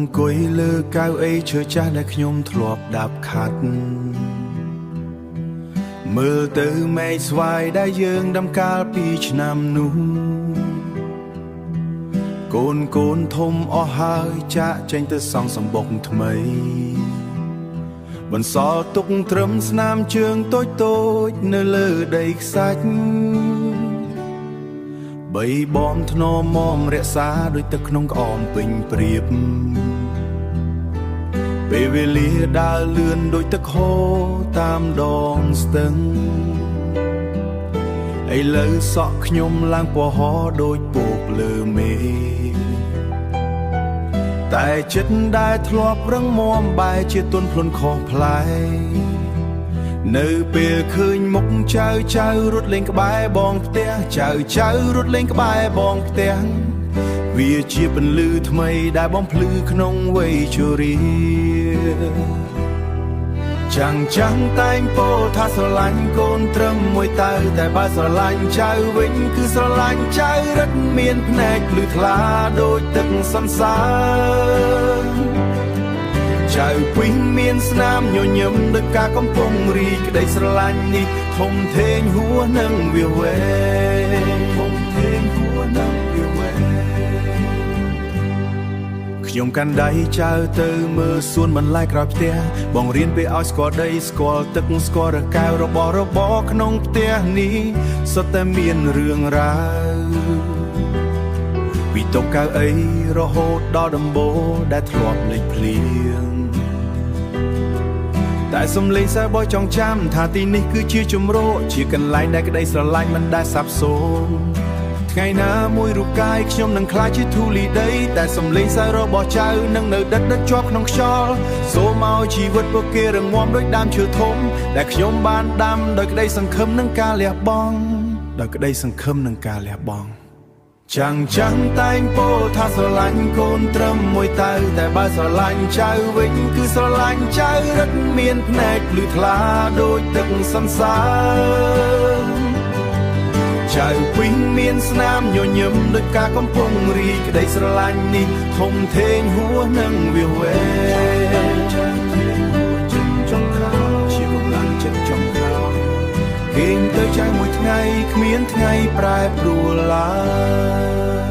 អង្គុយលើកៅអីឈើចាស់ដែលខ្ញុំធ្លាប់ដាប់ខាត់មើលទៅមេឃស្វាយដែលយើងដំកាលពីឆ្នាំនោះកូនធំអស់ហើយចាក់ចេញទៅសង់សម្បុកថ្មីបន្សល់ទុកត្រឹមស្នាមជើងតូចនៅលើដីខ្សាច់បីបំធ្នមមរក្សាដូចទឹកក្នុងក្អមពេញព្រៀបពេលវេលាដើរលឿនដូចទឹកហូរតាមដងស្ទឹងឥឡូវសក់ខ្ញុំឡើងពណ៌ហោដូចពកលើមេតែចិត្តដែលធ្លាប់រឹងមាំបែរជាទន់ភ្លន់ខុសប្លែកនៅពេលឃើញមុខចៅរត់លេងក្បែរបងផ្ទះចៅរត់លេងក្បែរបងផ្ទះវាជាពន្លឺថ្មីដែលបំភ្លឺក្នុងវ័យជរាចាំងតែងពោលថាស្រឡាញ់កូនត្រឹមមួយតើតែបើស្រឡាញ់ចៅវិញគឺស្រឡាញ់ចៅរឹតមានភ្នែកភ្លឺថ្លាដូចទឹកសន្សើរចៅពីងមានស្នាមញញឹមដូចការកំពុងរីកក្តីស្រឡាញ់នេះធំធេងហួសនឹងវាវែខ្ញុំកាន់ដៃចៅទៅមើលសួនបន្លែក្រោយផ្ទះបងរៀនពេលឲ្យស្គាល់ដីស្គាល់ទឹកស្គាល់រកែវរបស់ក្នុងផ្ទះនេះសុទ្ធតែមានរឿងរ៉ាវពីតុកៅអីរហូតដល់ដំបូលដែលធ្លាប់លេចភ្លៀងតែសំលេងសើបចង់ចាំថាទីនេះគឺជាជំរកជាកន្លែងដែលក្តីស្រឡាញ់មិនដែលសាបសូន្យថ្ងៃណាមួយរូបកាយខ្ញុំនឹងខ្លាចជាធូលីដីតែសំលេងសើរបស់ចៅនឹងនៅដិតជាប់ក្នុងខ្យល់សូមឲ្យជីវិតពួកគេរឹងមាំដូចដើមឈើធំដែលខ្ញុំបានដាំដោយក្តីសង្ឃឹមនឹងការលះបង់ចាំងតែងពោលថាស្រឡាញ់កូនត្រឹមមួយតើតែបើស្រឡាញ់ចៅវិញគឺស្រឡាញ់ចៅរឹតមានភ្នែកភ្លឺថ្លាដូចទឹកសន្សើរចៅពីងមានស្នាមញញឹមដូចការកំពុងរីកក្តីស្រឡាញ់នេះធំធេងហួសនឹងវាវែចង់ក្រោយជាកម្លាំងចិត្តចង់ក្រោយគេងទៅចៅមួយថ្ងៃគ្មានថ្ងៃប្រែប្រួលឡើយ